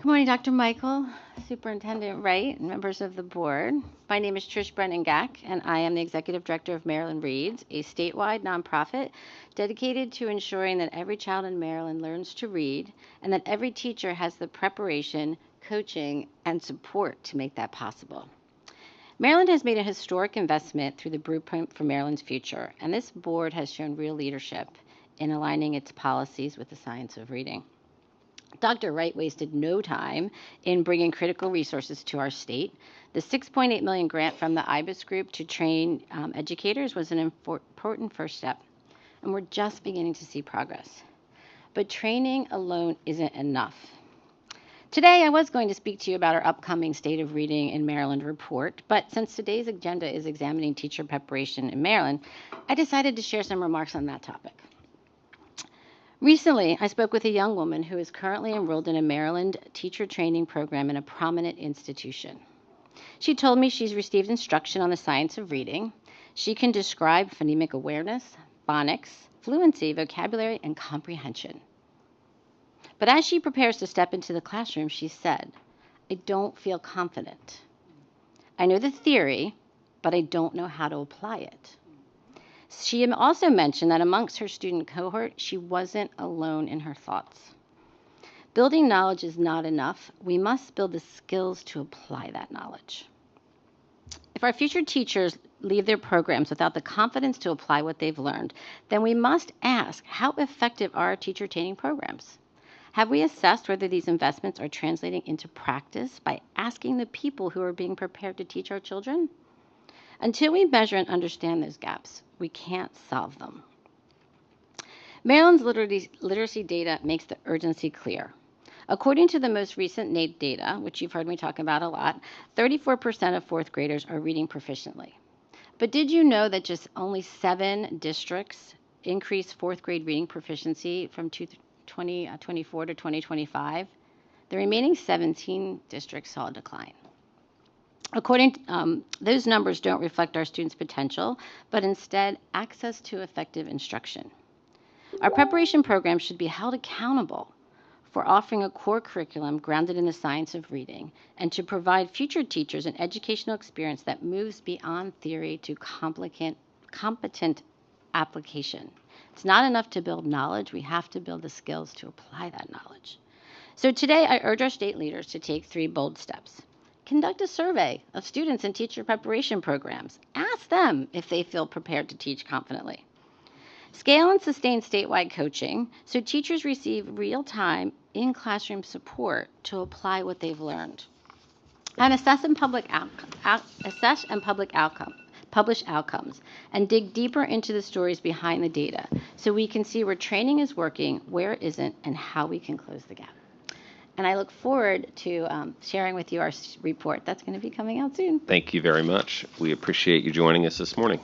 Good morning, Dr. Michael, Superintendent Wright, and members of the board. My name is Trish Brennan-Gac, and I am the Executive Director of Maryland Reads, a statewide nonprofit dedicated to ensuring that every child in Maryland learns to read and that every teacher has the preparation, coaching, and support to make that possible. Maryland has made a historic investment through the Blueprint for Maryland's Future, and this board has shown real leadership in aligning its policies with the science of reading. Dr. Wright wasted no time in bringing critical resources to our state. The $6.8 million grant from the IBIS group to train educators was an important first step, and we're just beginning to see progress. But training alone isn't enough. Today, I was going to speak to you about our upcoming State of Reading in Maryland report, but since today's agenda is examining teacher preparation in Maryland, I decided to share some remarks on that topic. Recently, I spoke with a young woman who is currently enrolled in a Maryland teacher training program in a prominent institution. She told me she's received instruction on the science of reading. She can describe phonemic awareness, phonics, fluency, vocabulary, and comprehension. But as she prepares to step into the classroom, she said, "I don't feel confident. I know the theory, but I don't know how to apply it." She also mentioned that amongst her student cohort, she wasn't alone in her thoughts. Building knowledge is not enough. We must build the skills to apply that knowledge. If our future teachers leave their programs without the confidence to apply what they've learned, then we must ask, how effective are our teacher training programs? Have we assessed whether these investments are translating into practice by asking the people who are being prepared to teach our children? Until we measure and understand those gaps, we can't solve them. Maryland's literacy data makes the urgency clear. According to the most recent NAEP data, which you've heard me talk about a lot, 34% of fourth graders are reading proficiently. But did you know that just only 7 districts increased fourth grade reading proficiency from 2024 to 2025? The remaining 17 districts saw a decline. Those numbers don't reflect our students' potential, but instead access to effective instruction. Our preparation program should be held accountable for offering a core curriculum grounded in the science of reading and to provide future teachers an educational experience that moves beyond theory to competent application. It's not enough to build knowledge. We have to build the skills to apply that knowledge. So today, I urge our state leaders to take 3 bold steps. Conduct a survey of students in teacher preparation programs. Ask them if they feel prepared to teach confidently. Scale and sustain statewide coaching so teachers receive real-time in-classroom support to apply what they've learned. And publish outcomes, and dig deeper into the stories behind the data so we can see where training is working, where it isn't, and how we can close the gap. And I look forward to sharing with you our report that's going to be coming out soon. Thank you very much. We appreciate you joining us this morning.